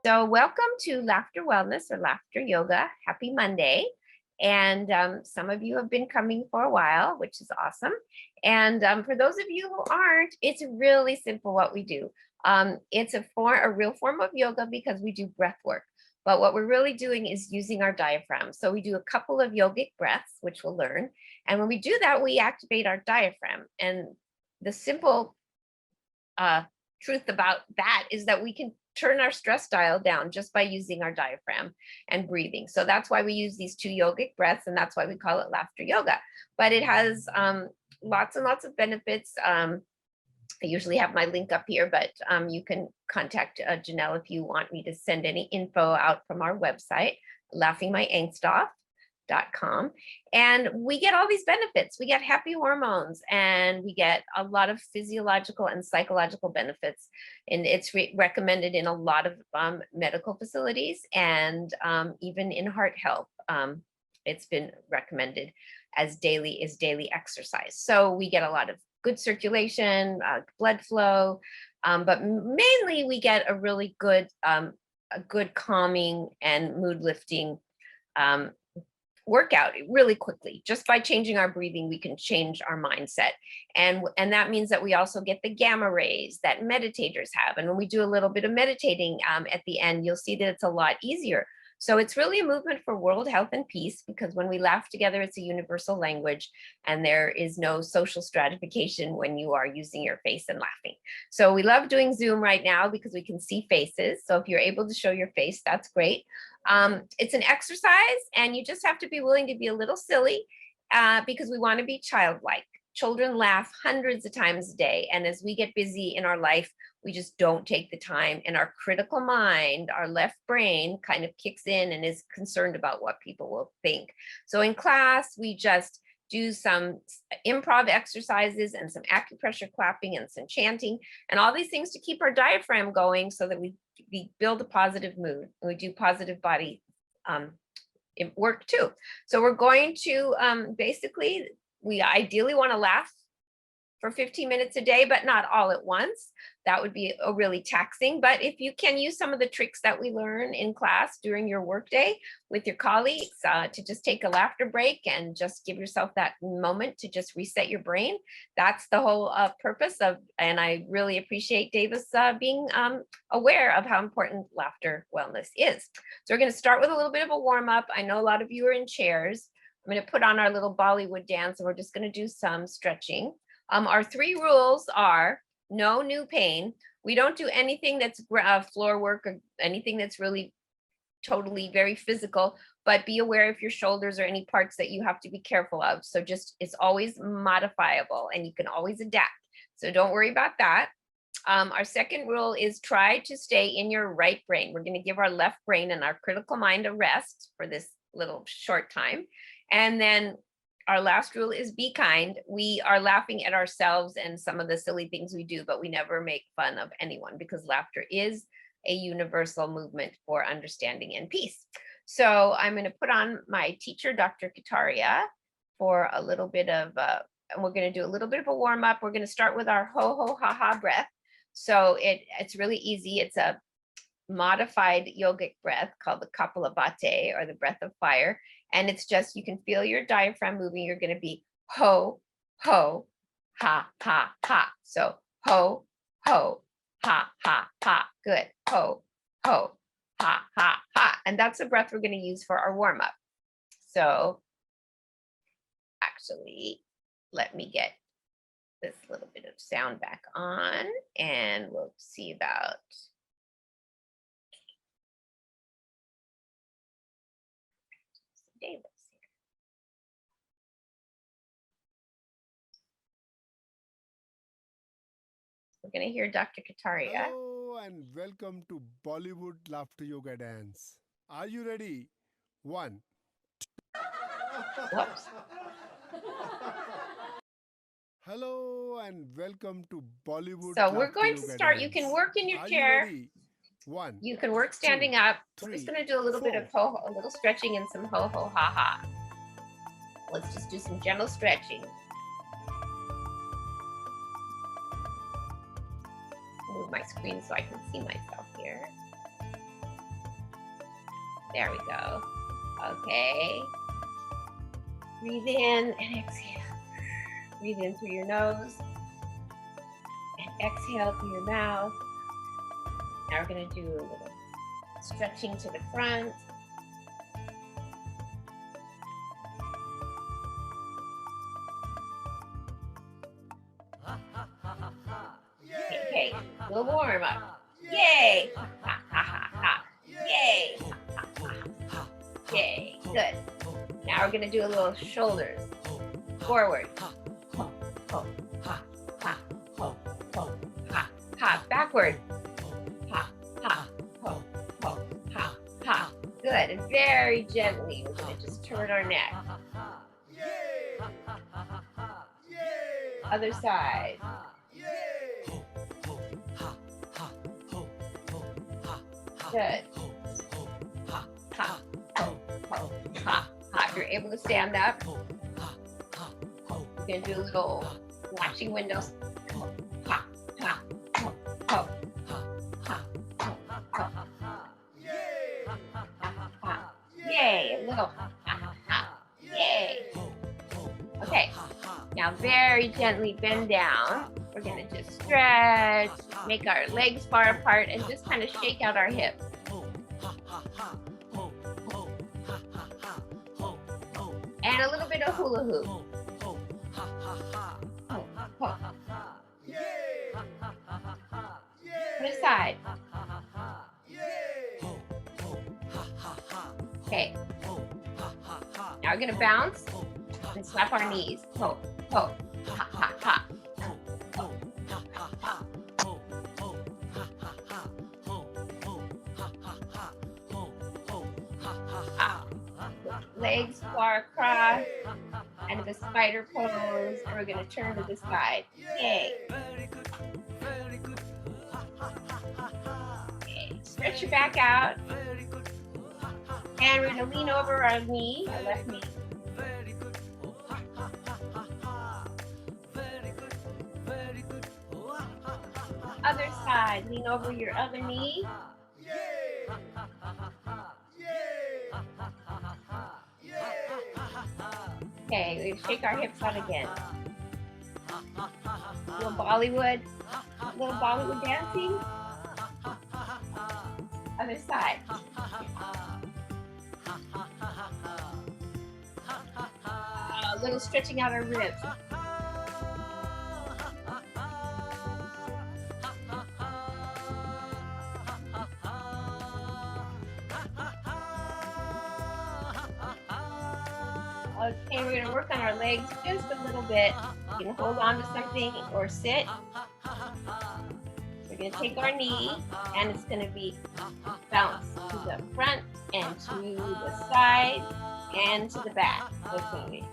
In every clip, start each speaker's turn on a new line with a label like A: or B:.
A: So welcome to Laughter Wellness or Laughter Yoga. Happy Monday. And some of you have been coming for a while, which is awesome. And for those of you who aren't, it's really simple what we do. It's a real form of yoga because we do breath work. But what we're really doing is using our diaphragm. So we do a couple of yogic breaths, which we'll learn. And when we do that, we activate our diaphragm. And the simple truth about that is that we can turn our stress dial down just by using our diaphragm and breathing. So that's why we use these two yogic breaths, and that's why we call it laughter yoga. But it has lots and lots of benefits. I usually have my link up here, but you can contact Janelle if you want me to send any info out from our website, laughingmyangstoff.com. And we get all these benefits. We get happy hormones and we get a lot of physiological and psychological benefits. And it's recommended in a lot of medical facilities and even in heart health. It's been recommended as daily exercise. So we get a lot of good circulation, blood flow, but mainly we get a really good, calming and mood lifting workout really quickly. Just by changing our breathing, we can change our mindset. And that means that we also get the gamma rays that meditators have. And when we do a little bit of meditating at the end, you'll see that it's a lot easier. So it's really a movement for world health and peace, because when we laugh together, it's a universal language and there is no social stratification when you are using your face and laughing. So we love doing Zoom right now because we can see faces. So if you're able to show your face, that's great. It's an exercise and you just have to be willing to be a little silly because we want to be childlike. Children laugh hundreds of times a day. And as we get busy in our life, we just don't take the time, and our critical mind, our left brain kind of kicks in and is concerned about what people will think. So in class, we just do some improv exercises and some acupressure clapping and some chanting and all these things to keep our diaphragm going so that we build a positive mood. And we do positive body work too. So we're going to basically, we ideally want to laugh for 15 minutes a day, but not all at once. That would be really taxing. But if you can use some of the tricks that we learn in class during your workday with your colleagues to just take a laughter break and just give yourself that moment to just reset your brain, that's the whole purpose of, and I really appreciate Davis being aware of how important laughter wellness is. So we're going to start with a little bit of a warm up. I know a lot of you are in chairs. I'm going to put on our little Bollywood dance and we're just going to do some stretching. Our 3 rules are no new pain. We don't do anything that's floor work or anything that's really totally very physical, but be aware of your shoulders or any parts that you have to be careful of. So just, it's always modifiable and you can always adapt. So don't worry about that. Our second rule is try to stay in your right brain. We're going to give our left brain and our critical mind a rest for this little short time. And then our last rule is be kind. We are laughing at ourselves and some of the silly things we do, but we never make fun of anyone because laughter is a universal movement for understanding and peace. So I'm going to put on my teacher, Dr. Kataria, for a little bit of, and we're going to do a little bit of a warm up. We're going to start with our ho ho ha ha breath. So it's really easy. It's a modified yogic breath called the Kapalabhati, or the breath of fire. And it's just, you can feel your diaphragm moving. You're going to be ho, ho, ha, ha, ha. So ho, ho, ha, ha, ha. Good. Ho, ho, ha, ha, ha. And that's the breath we're going to use for our warm up. So actually, let me get this little bit of sound back on and we'll see about Davis. We're going to hear Dr. Kataria.
B: Hello and welcome to Bollywood Laughter Yoga Dance. Are you ready? One.
A: Whoops.
B: Hello and welcome to Bollywood
A: So we're
B: Laughter
A: going to
B: Yoga
A: start. You
B: Dance.
A: can work in your
B: Are you
A: chair.
B: ready? One,
A: You can work
B: two,
A: standing up. We're just
B: three,
A: going to do a little bit of
B: four.
A: a little stretching and some ho ho ha ha. Let's just do some gentle stretching. Move my screen so I can see myself here. There we go. Okay. Breathe in and exhale. Breathe in through your nose and exhale through your mouth. Now we're going to do a little stretching to the front. Okay, a little warm up. Yay! Ha, ha, ha, ha. Yay! Ha, ha, ha. Yay, good. Now we're gonna do a little shoulders. Forward. Ho, ho, ha, ha, ho, ho, ha, ha. Backward. Ha, ha, ho, ho, ha, ha. Good, and very gently, we're gonna just turn our neck. Other side. Good. Ha, ho, ho, ha, ha. If you're able to stand up, we're gonna do a little watching windows. Ha, ha, ho, ho, ha, ho, ho. Ha. Yay, a little ha, ha, ha. Yay. Okay, now very gently bend down. We're gonna just stretch, make our legs far apart, and just kind of shake out our hips. And a little bit of hula hoop. Put it aside. Okay. Now we're gonna bounce and slap our knees. Ho, ho, ha, ha, ha. Legs far across and the spider pose, and we're going to turn to the side. Yay. Okay. Stretch your back out, and we're going to lean over our knee, our left knee. Other side, lean over your other knee. Okay, we're gonna shake our hips out again. Little Bollywood dancing. Other side. A little stretching out our ribs. Okay, we're going to work on our legs just a little bit. You can hold on to something or sit. We're going to take our knee, and it's going to be bounce to the front and to the side and to the back. So it's going to be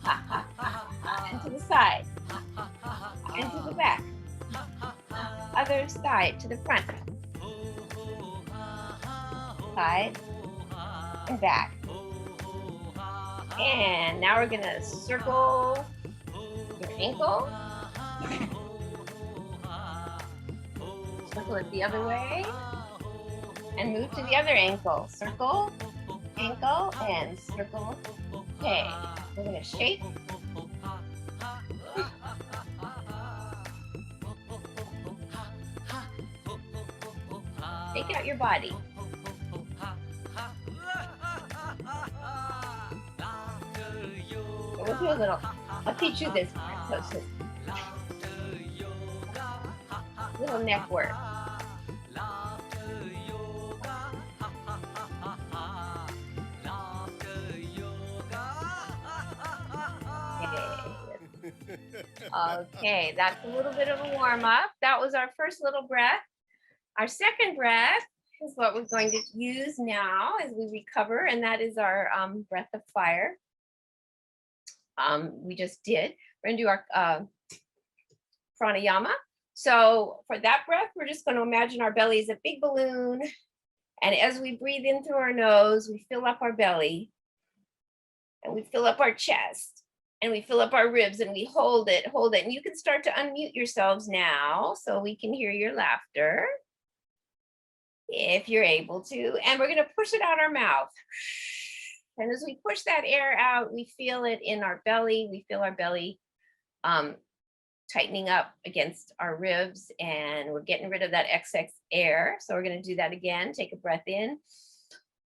A: ha, ha, ha, ha, and to the side, ha, ha, ha, and to the back. Other side to the front. Side and back. And now we're gonna circle your ankle. Circle it the other way. And move to the other ankle. Circle, ankle, and circle. Okay, we're gonna shake. Shake out your body. We'll do a little, I'll teach you this part. So little neck work. Okay, that's a little bit of a warm up. That was our first little breath. Our second breath is what we're going to use now as we recover, and that is our breath of fire. We just did. We're gonna do our pranayama. So for that breath, we're just going to imagine our belly is a big balloon. And as we breathe in through our nose, we fill up our belly and we fill up our chest and we fill up our ribs and we hold it. And you can start to unmute yourselves now so we can hear your laughter. if you're able to. And we're going to push it out our mouth. And as we push that air out, we feel it in our belly. We feel our belly um, tightening up against our ribs, and we're getting rid of that excess air. So we're going to do that again. Take a breath in,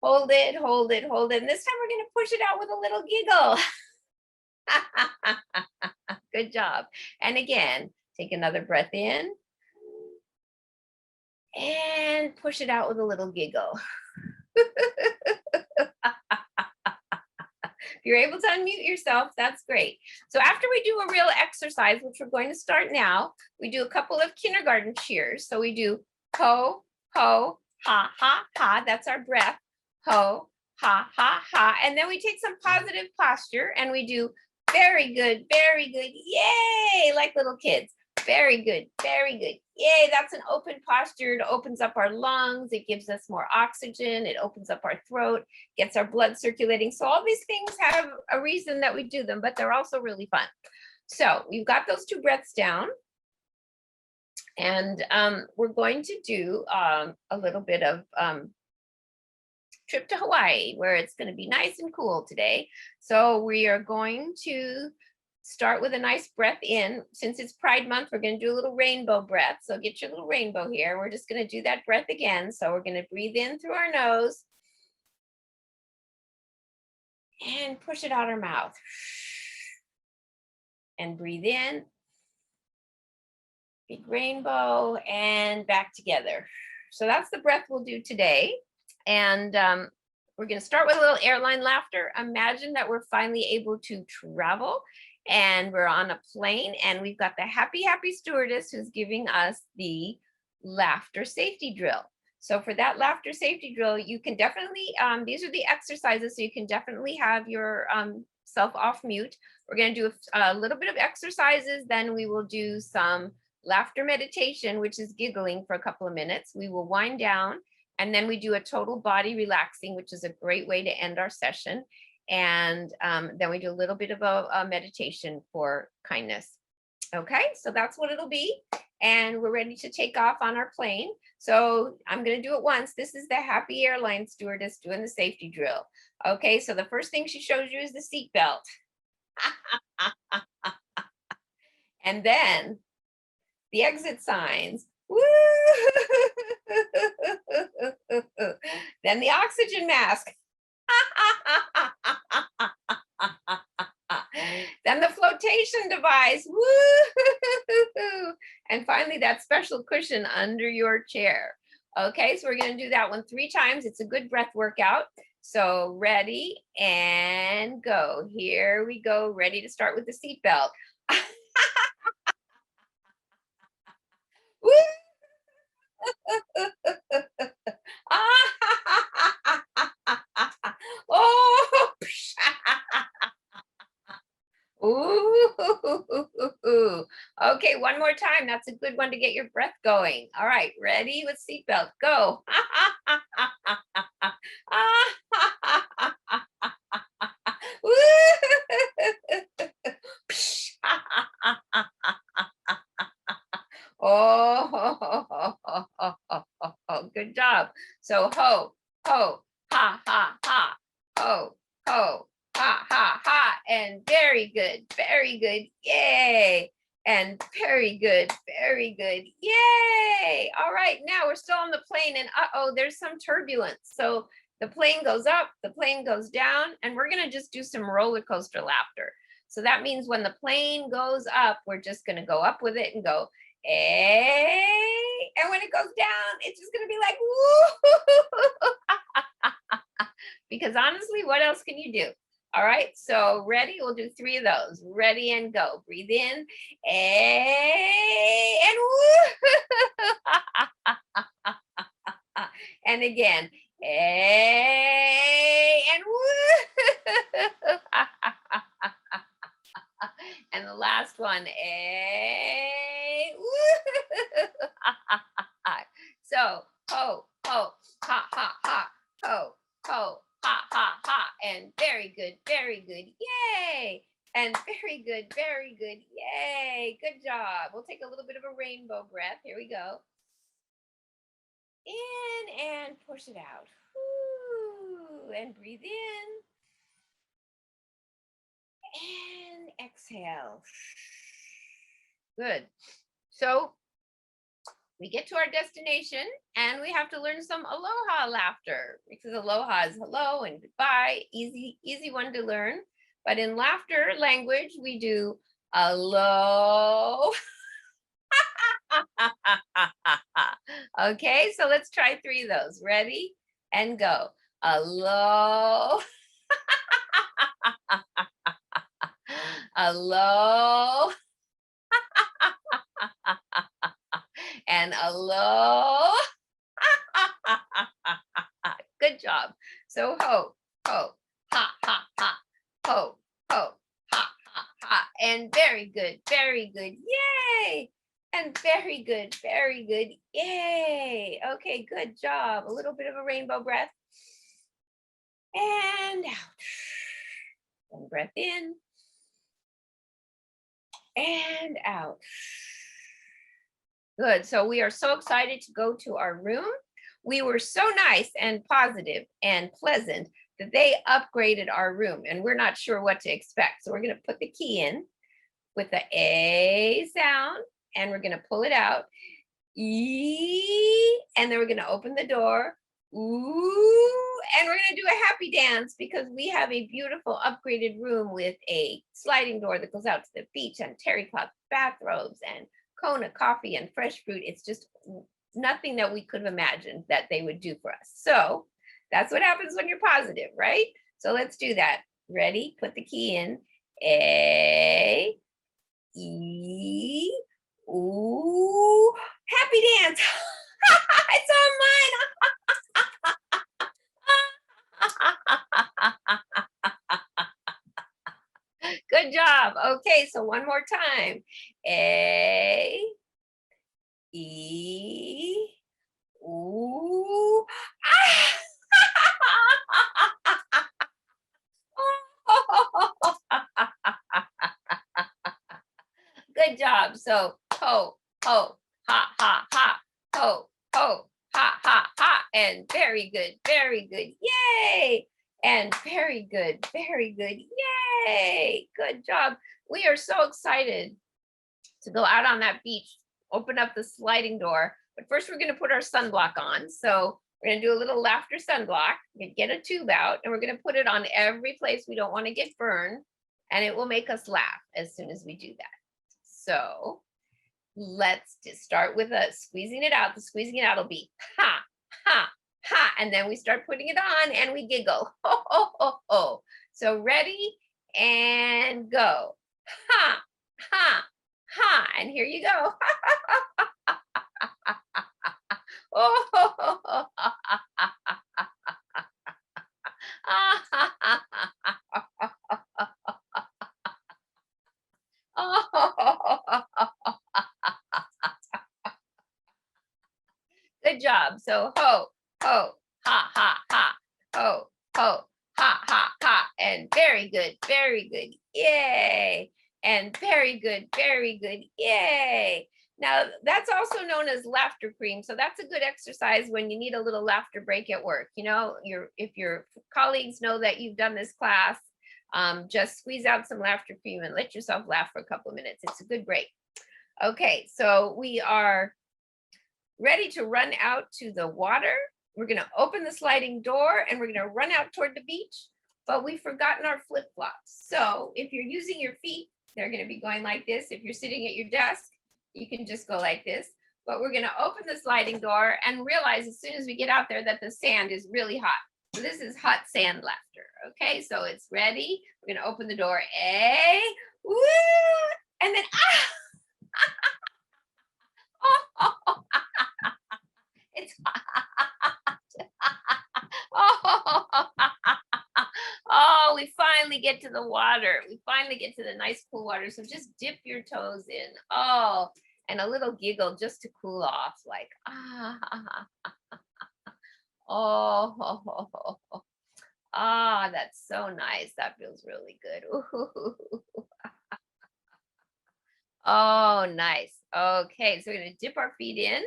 A: hold it, hold it, hold it. And this time we're going to push it out with a little giggle. Good job. And again, take another breath in and push it out with a little giggle. If you're able to unmute yourself, that's great. So after we do a real exercise, which we're going to start now, we do a couple of kindergarten cheers. So we do ho, ho, ha, ha, ha. That's our breath. Ho, ha, ha, ha. And then we take some positive posture and we do very good, yay, like little kids. Very good, yay. That's an open posture. It opens up our lungs. It gives us more oxygen. It opens up our throat, gets our blood circulating. So all these things have a reason that we do them, but they're also really fun. So we've got those 2 breaths down. And we're going to do a little bit of trip to Hawaii, where it's going to be nice and cool today. So we are going to start with a nice breath in. Since it's Pride Month, we're going to do a little rainbow breath. So get your little rainbow here. We're just going to do that breath again. So we're going to breathe in through our nose and push it out our mouth. And breathe in. Big rainbow and back together. So that's the breath we'll do today. And we're going to start with a little airline laughter. Imagine that we're finally able to travel and we're on a plane and we've got the happy stewardess who's giving us the laughter safety drill. So for that laughter safety drill, you can definitely, these are the exercises, so you can definitely have your self off mute. We're going to do a little bit of exercises, then we will do some laughter meditation, which is giggling for a couple of minutes. We will wind down, and then we do a total body relaxing, which is a great way to end our session. And then we do a little bit of a meditation for kindness. Okay, so that's what it'll be. And we're ready to take off on our plane. So I'm going to do it once. This is the happy airline stewardess doing the safety drill. Okay, so the first thing she shows you is the seat belt. And then the exit signs. Woo! Then the oxygen mask. Then the flotation device. Woo! And finally, that special cushion under your chair. Okay, so we're going to do that one 3 times. It's a good breath workout. So ready and go. Here we go. Ready to start with the seatbelt. Woo! Oh, ooh. Okay, one more time. That's a good one to get your breath going. All right, ready with seatbelt. Go. Oh, good job. So ho, ho, ha, ha, ha, ho, ha, ha, ha, and very good, yay, and very good, yay. All right, now we're still on the plane, and there's some turbulence. So the plane goes up, the plane goes down, and we're gonna just do some roller coaster laughter. So that means when the plane goes up, we're just gonna go up with it and go, hey, and when it goes down, it's just gonna be like, woo. Because honestly, what else can you do? All right, so ready? We'll do 3 of those. Ready and go. Breathe in, and woo. And again, and woo. And the last one, so ho, ho, ha, ha, ha, ho, ho, ha, ha, ha, and very good, yay, and very good, yay, good job. We'll take a little bit of a rainbow breath. Here we go. In and push it out. Woo, and breathe in and exhale. Good. So we get to our destination and we have to learn some aloha laughter because aloha is hello and goodbye. Easy one to learn. But in laughter language, we do alo. Okay, so let's try 3 of those. Ready? And go. Alo. Alo. And alo. Good job. So ho, ho, ha, ha, ha, ho, ho, ha, ha, ha. And very good, very good. Yay! And very good, very good. Yay! Okay, good job. A little bit of a rainbow breath. And out. One breath in. And out. Good. So we are so excited to go to our room. We were so nice and positive and pleasant that they upgraded our room and we're not sure what to expect. So we're going to put the key in with the A sound and we're going to pull it out. E, and then we're going to open the door. Ooh, and we're going to do a happy dance because we have a beautiful upgraded room with a sliding door that goes out to the beach and terry cloth bathrobes and Kona coffee and fresh fruit. It's just nothing that we could have imagined that they would do for us. So that's what happens when you're positive, right? So let's do that. Ready? Put the key in. A, E, ooh, happy dance. It's on mine. Good job. Okay, so one more time. A, E, ooh, ah. Good job. So ho, ho, ha, ha, ha, ho, ho, ha, ha, ha. And very good, very good. Yay. And very good, very good. Yay. Good job. We are so excited to go out on that beach, open up the sliding door. But first, we're going to put our sunblock on. So we're going to do a little laughter sunblock. Get a tube out, and we're going to put it on every place we don't want to get burned. And it will make us laugh as soon as we do that. So let's just start with squeezing it out. The squeezing it out will be ha, ha, ha. And then we start putting it on and we giggle. Ho, ho, ho, ho. So ready and go. Ha, ha, ha. And here you go. Oh, ho, ho, ho, ha, ha, ha. Good job. So ho, ho, ha, ha, ha, ho, ho, ha, ha, ha. And very good, very good. Yay. And very good, very good. Yay. Now that's also known as laughter cream. So that's a good exercise when you need a little laughter break at work. You know, if your colleagues know that you've done this class, just squeeze out some laughter cream and let yourself laugh for a couple of minutes. It's a good break. Okay, so we are ready to run out to the water. We're going to open the sliding door and we're going to run out toward the beach, but we've forgotten our flip-flops. So if you're using your feet, they're going to be going like this. If you're sitting at your desk, you can just go like this. But we're going to open the sliding door and realize as soon as we get out there that the sand is really hot. So this is hot sand laughter. Okay, so it's ready. We're going to open the door. A, woo, and then ah. Oh, it's hot. Oh, we finally get to the water. We finally get to the nice cool water. So just dip your toes in. Oh, and a little giggle just to cool off, like ah. Oh, ah, that's so nice. That feels really good. Ooh. Oh, nice. Okay, so we're gonna dip our feet in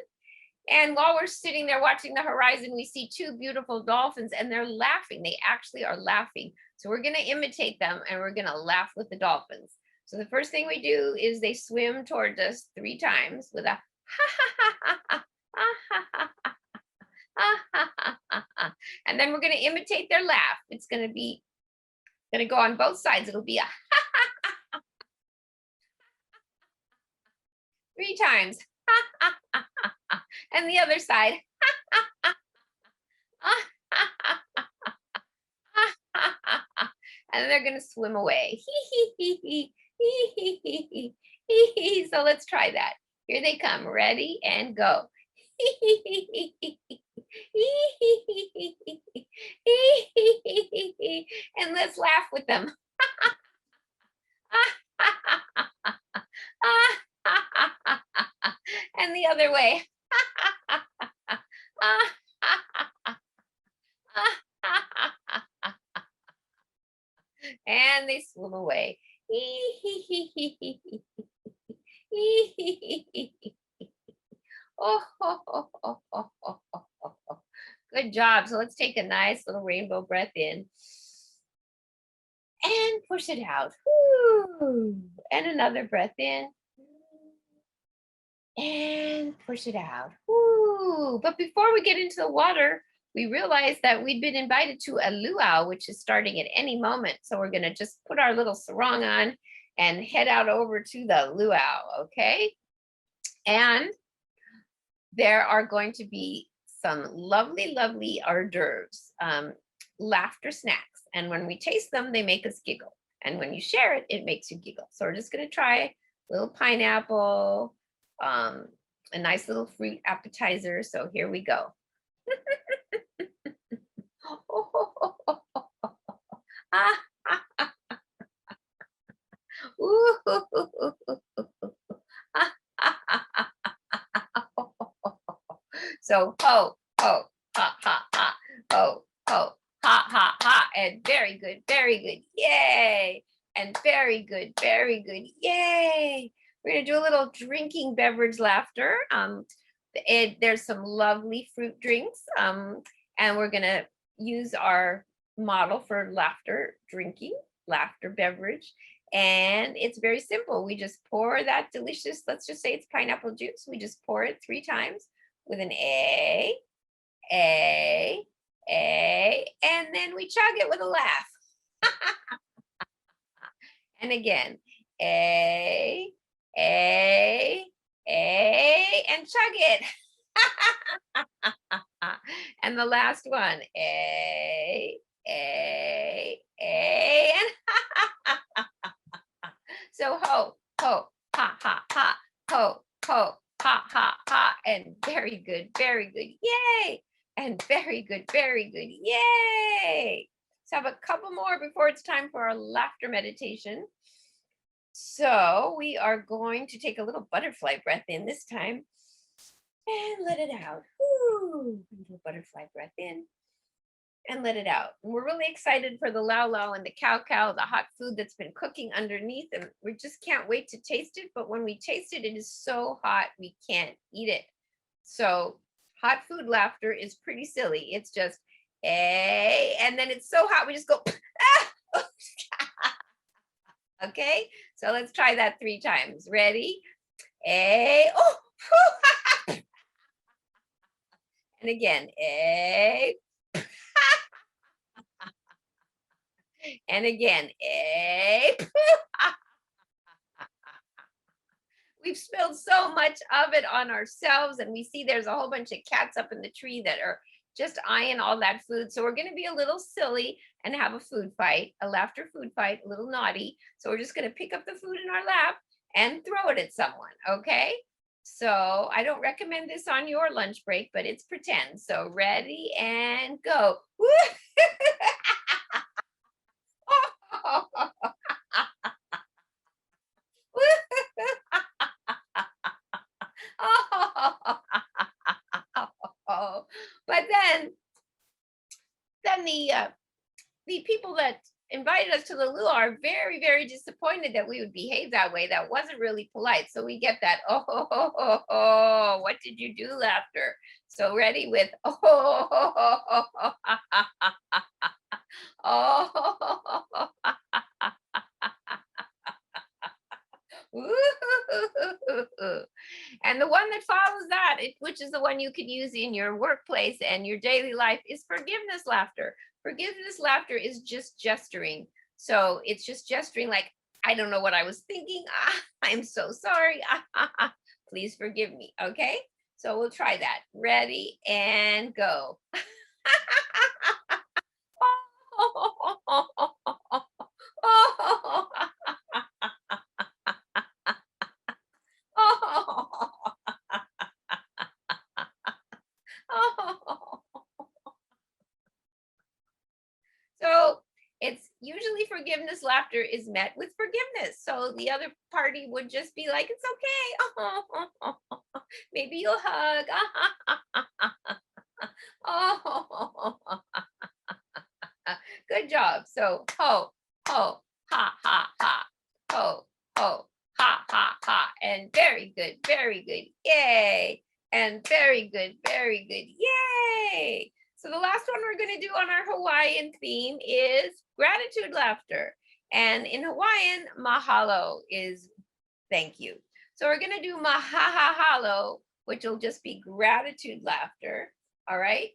A: And while we're sitting there watching the horizon, we see two beautiful dolphins and they're laughing. They actually are laughing. So we're going to imitate them and we're going to laugh with the dolphins. So the first thing we do is they swim towards us 3 times with a ha ha ha ha ha ha ha ha ha ha ha. And then we're going to imitate their laugh. It's going to go on both sides. It'll be a 3 times. And the other side. And they're going to swim away. So let's try that. Here they come. Ready and go. And let's laugh with them. And the other way. And they swim away. Good job. So let's take a nice little rainbow breath in and push it out. Woo. And another breath in and push it out. Woo. But before we get into the water, we realized that we'd been invited to a luau, which is starting at any moment. So we're going to just put our little sarong on and head out over to the luau, okay? And there are going to be some lovely, lovely hors d'oeuvres, laughter snacks. And when we taste them, they make us giggle. And when you share it, it makes you giggle. So we're just going to try a little pineapple, a nice little fruit appetizer. So here we go. So ho, ho, ha, ha, ha, ho, ho, ha, ha, ha, and very good, yay, and very good, yay. We're gonna do a little drinking beverage laughter. There's some lovely fruit drinks, and we're gonna use our model for laughter drinking, laughter beverage. And it's very simple. We just pour that delicious, let's just say it's pineapple juice. We just pour it 3 times with an A, and then we chug it with a laugh. And again, A, and chug it. And the last one, and so ho, ho, ha, ha, ha, ho, ho, ha, ha, ha, and very good, yay, and very good, yay. So I have a couple more before it's time for our laughter meditation. So we are going to take a little butterfly breath in this time and let it out. Woo, little butterfly breath in and let it out. And we're really excited for the lau lau and the cow cow, the hot food that's been cooking underneath, and we just can't wait to taste it. But when we taste it, it is so hot we can't eat it. So hot food laughter is pretty silly. It's just and then it's so hot we just go ah! Okay, so let's try that 3 times. Ready? Oh, and again, and again, we've spilled so much of it on ourselves, and we see there's a whole bunch of cats up in the tree that are just eyeing all that food. So we're going to be a little silly and have a food fight, a laughter food fight, a little naughty. So we're just going to pick up the food in our lap and throw it at someone. Okay. So I don't recommend this on your lunch break, but it's pretend. So ready and go. But then the people that invited us to the luau are very, very disappointed that we would behave that way. That wasn't really polite. So we get that, oh, what did you do, laughter? So ready with oh, oh, and the one that follows that, which is the one you could use in your workplace and your daily life, is forgiveness laughter. Forgiveness laughter is just gesturing. So it's just gesturing like, I don't know what I was thinking. I'm so sorry. Please forgive me. Okay. So we'll try that. Ready and go. So it's usually forgiveness laughter is met with forgiveness. So the other party would just be like, it's okay. Maybe you'll hug. Oh, good job. So ho, ho, ha, ha, ha, ho, ho, ha, ha, ha. And very good, very good. Yay. And very good, very good. Yay. So the last one we're going to do on our Hawaiian theme is gratitude laughter. And in Hawaiian, mahalo is thank you. So we're going to do mahahalo, which will just be gratitude laughter. All right.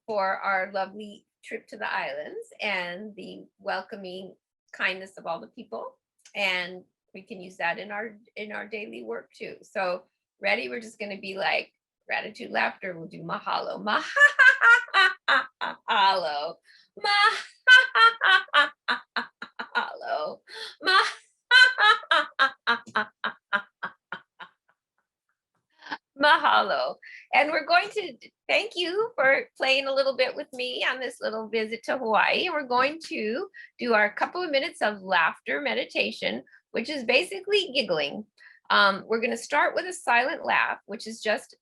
A: For our lovely trip to the islands and the welcoming kindness of all the people. And we can use that in our daily work too. So ready? We're just going to be like gratitude laughter. We'll do mahalo. Mahalo. Mahalo. Mahalo. And we're going to thank you for playing a little bit with me on this little visit to Hawaii. And we're going to do our couple of minutes of laughter meditation, which is basically giggling. We're going to start with a silent laugh, which is just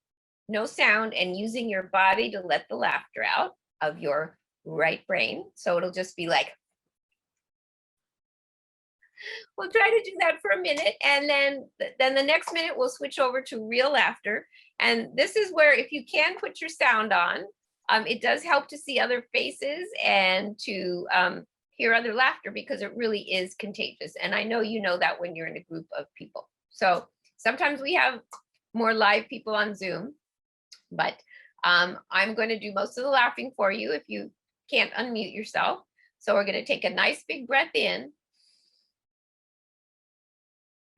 A: no sound and using your body to let the laughter out of your right brain. So it'll just be like, we'll try to do that for a minute, and then the next minute we'll switch over to real laughter. And this is where, if you can put your sound on, it does help to see other faces and to hear other laughter, because it really is contagious. And I know you know that when you're in a group of people. So sometimes we have more live people on Zoom, but I'm going to do most of the laughing for you if you can't unmute yourself. So we're going to take a nice big breath in.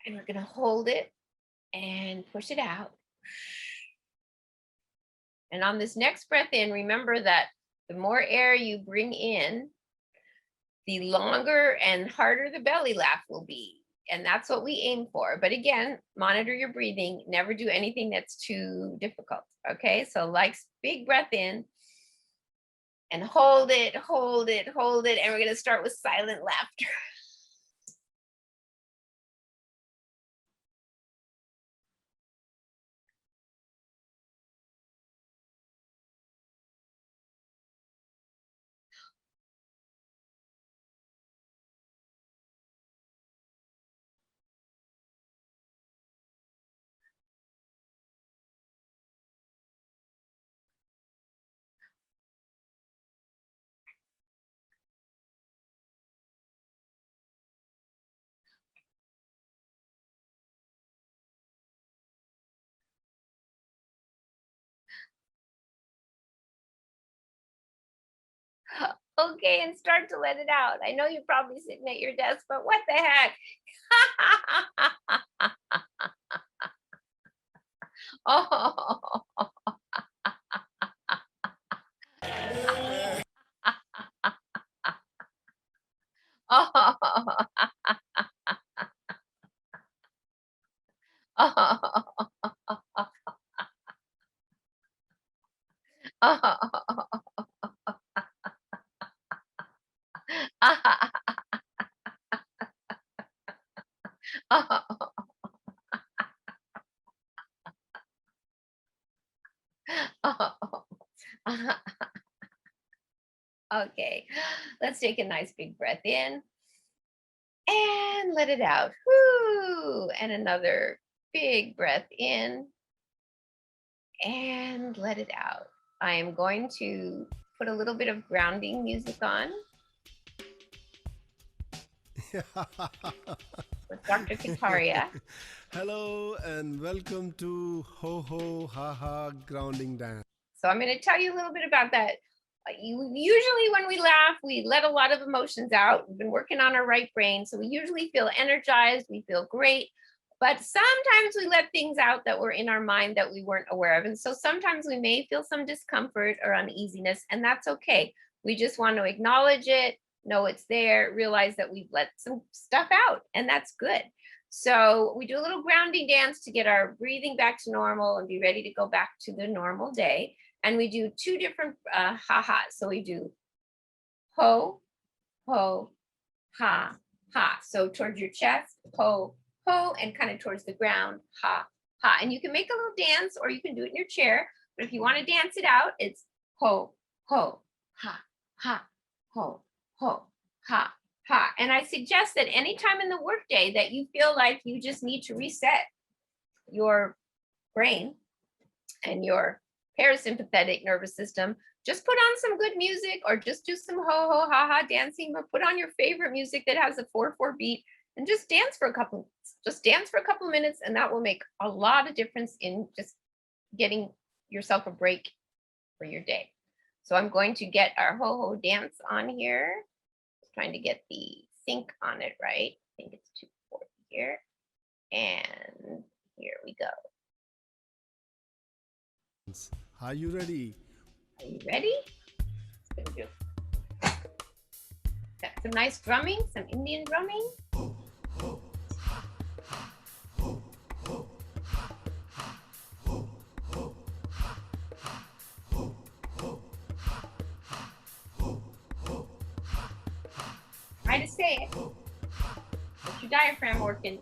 A: And we're going to hold it and push it out. And on this next breath in, remember that the more air you bring in, the longer and harder the belly laugh will be. And that's what we aim for. But again, monitor your breathing. Never do anything that's too difficult. Okay, so like big breath in and hold it, hold it, hold it. And we're going to start with silent laughter. Okay, and start to let it out. I know you're probably sitting at your desk, but what the heck? Oh. Oh. Okay, let's take a nice big breath in and let it out. Whoo! And another big breath in and let it out. I am going to put a little bit of grounding music on with Dr. Kataria.
B: Hello and welcome to Ho Ho Ha Ha Grounding Dance.
A: So I'm going to tell you a little bit about that. Usually when we laugh, we let a lot of emotions out. We've been working on our right brain, so we usually feel energized, we feel great. But sometimes we let things out that were in our mind that we weren't aware of. And so sometimes we may feel some discomfort or uneasiness, and that's okay. We just want to acknowledge it, know it's there, realize that we've let some stuff out, and that's good. So we do a little grounding dance to get our breathing back to normal and be ready to go back to the normal day. And we do two different ha-has. So we do ho, ho, ha, ha. So towards your chest, ho, ho, and kind of towards the ground, ha, ha. And you can make a little dance or you can do it in your chair. But if you want to dance it out, it's ho, ho, ha, ha, ho, ho, ha, ha. And I suggest that anytime in the workday that you feel like you just need to reset your brain and your parasympathetic nervous system, just put on some good music or just do some ho ho ha ha dancing, or put on your favorite music that has a 4/4 beat and just dance for a couple minutes, and that will make a lot of difference in just getting yourself a break for your day. So I'm going to get our ho ho dance on here. Just trying to get the sync on it right. I think it's 240 here. And here we go.
B: Are you ready?
A: Are you ready? Got some nice drumming, some Indian drumming. Try to say it. Get your diaphragm working.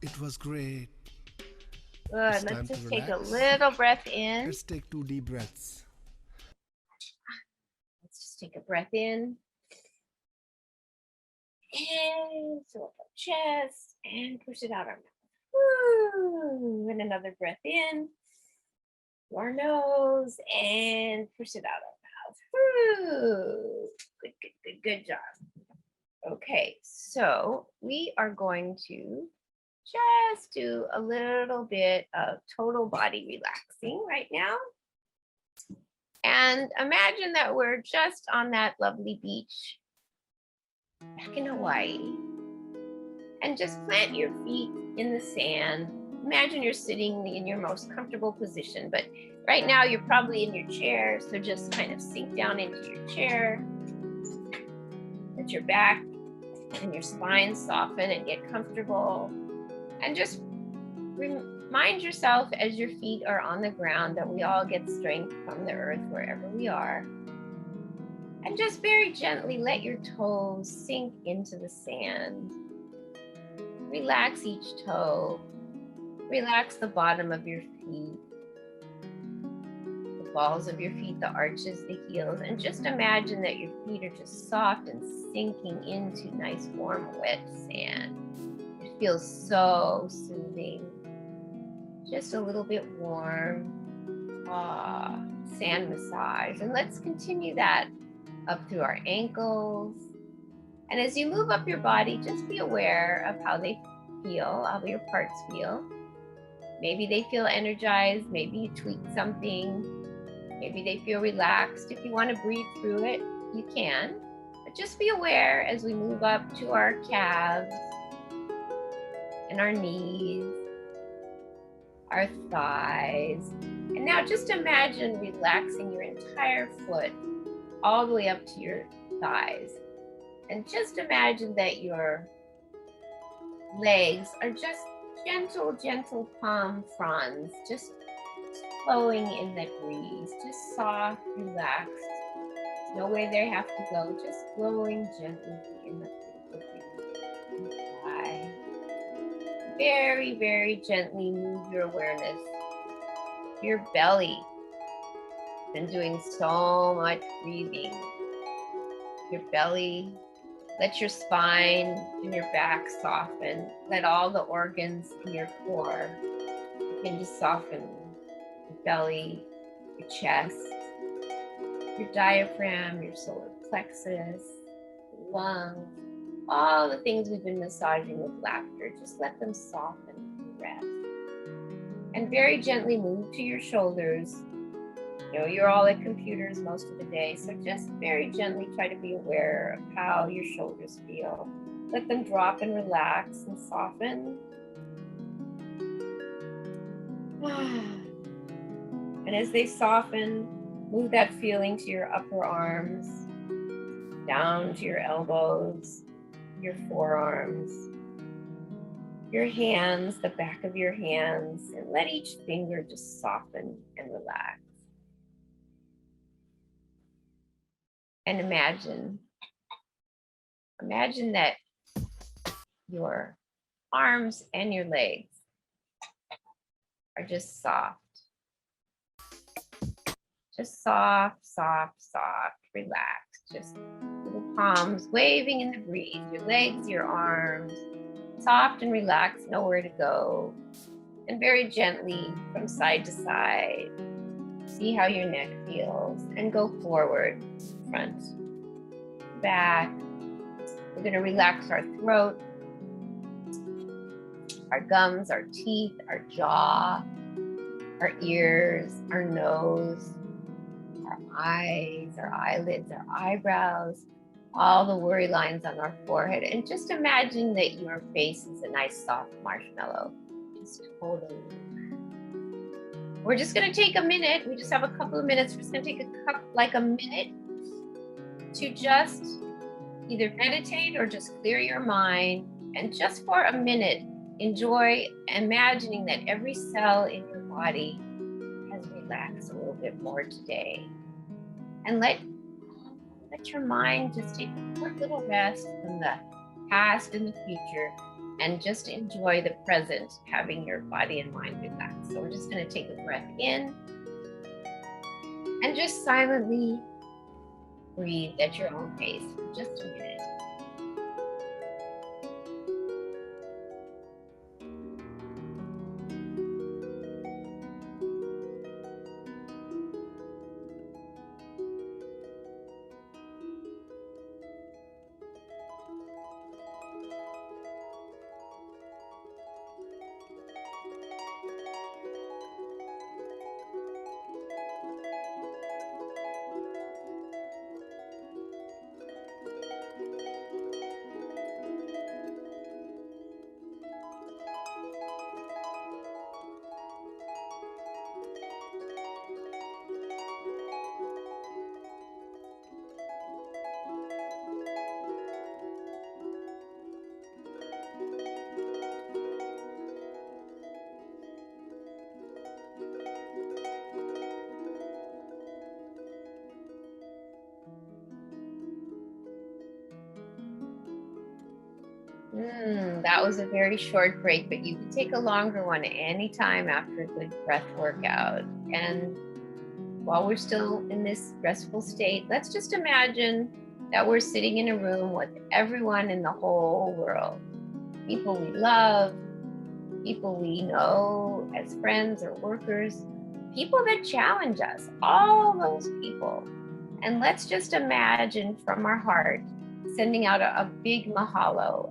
B: It was great.
A: Good. Let's just take a little breath in.
B: Let's take 2 deep breaths.
A: Let's just take a breath in. And fill up our chest and push it out our mouth. Woo. And another breath in through our nose and push it out our mouth. Woo. Good, good, good, good job. Okay, so we are going to just do a little bit of total body relaxing right now. And imagine that we're just on that lovely beach back in Hawaii. And just plant your feet in the sand. Imagine you're sitting in your most comfortable position, but right now you're probably in your chair, so just kind of sink down into your chair. Let your back and your spine soften and get comfortable. And just remind yourself as your feet are on the ground that we all get strength from the earth wherever we are. And just very gently let your toes sink into the sand. Relax each toe. Relax the bottom of your feet, the balls of your feet, the arches, the heels, and just imagine that your feet are just soft and sinking into nice, warm, wet sand. It feels so soothing, just a little bit warm. Sand massage. And let's continue that up through our ankles. And as you move up your body, just be aware of how they feel, how your parts feel. Maybe they feel energized, maybe you tweak something, maybe they feel relaxed. If you want to breathe through it, you can. But just be aware as we move up to our calves and our knees, our thighs. And now just imagine relaxing your entire foot all the way up to your thighs. And just imagine that your legs are just gentle, gentle palm fronds, just flowing in that breeze, just soft, relaxed. Nowhere they have to go, just flowing gently in the breeze. Fly. Very, very gently move your awareness to your belly. Been doing so much breathing. Your belly, let your spine and your back soften. Let all the organs in your core begin to soften. Your belly, your chest, your diaphragm, your solar plexus, lungs, all the things we've been massaging with laughter. Just let them soften and rest. And very gently move to your shoulders. You know, you're all at computers most of the day, so just very gently try to be aware of how your shoulders feel. Let them drop and relax and soften. And as they soften, move that feeling to your upper arms, down to your elbows, your forearms, your hands, the back of your hands, and let each finger just soften and relax. And imagine that your arms and your legs are just soft. Just soft, soft, soft, relaxed. Just little palms waving in the breeze. Your legs, your arms, soft and relaxed, nowhere to go. And very gently from side to side. See how your neck feels and go forward, front, back. We're going to relax our throat, our gums, our teeth, our jaw, our ears, our nose, our eyes, our eyelids, our eyebrows, all the worry lines on our forehead. And just imagine that your face is a nice soft marshmallow. Just totally. We're just going to take a minute. We just have a couple of minutes. We're just going to take a minute to just either meditate or just clear your mind. And just for a minute, enjoy imagining that every cell in your body has relaxed a little bit more today. And let your mind just take a quick little rest from the past and the future, and just enjoy the present, having your body and mind relaxed. So we're just going to take a breath in and just silently breathe at your own pace for just a minute. That was a very short break, but you can take a longer one anytime after a good breath workout. And while we're still in this restful state, let's just imagine that we're sitting in a room with everyone in the whole world. People we love, people we know as friends or workers, people that challenge us, all those people. And let's just imagine from our heart sending out a big mahalo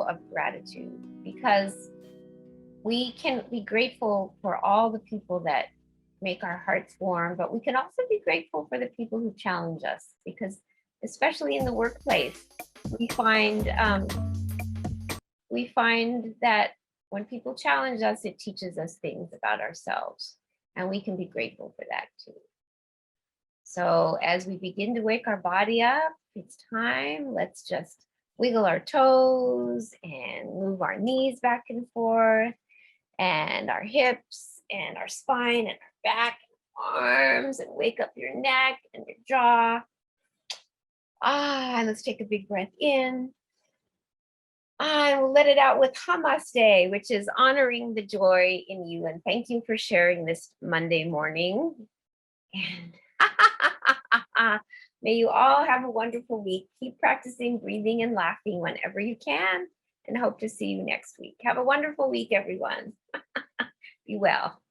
A: of gratitude, because we can be grateful for all the people that make our hearts warm, but we can also be grateful for the people who challenge us, because especially in the workplace, we find that when people challenge us, it teaches us things about ourselves, and we can be grateful for that too. So as we begin to wake our body up, it's time. Let's just wiggle our toes and move our knees back and forth and our hips and our spine and our back and arms, and wake up your neck and your jaw. And let's take a big breath in. And we'll let it out with Namaste, which is honoring the joy in you. And thank you for sharing this Monday morning. And may you all have a wonderful week. Keep practicing breathing and laughing whenever you can, and hope to see you next week. Have a wonderful week, everyone. Be well.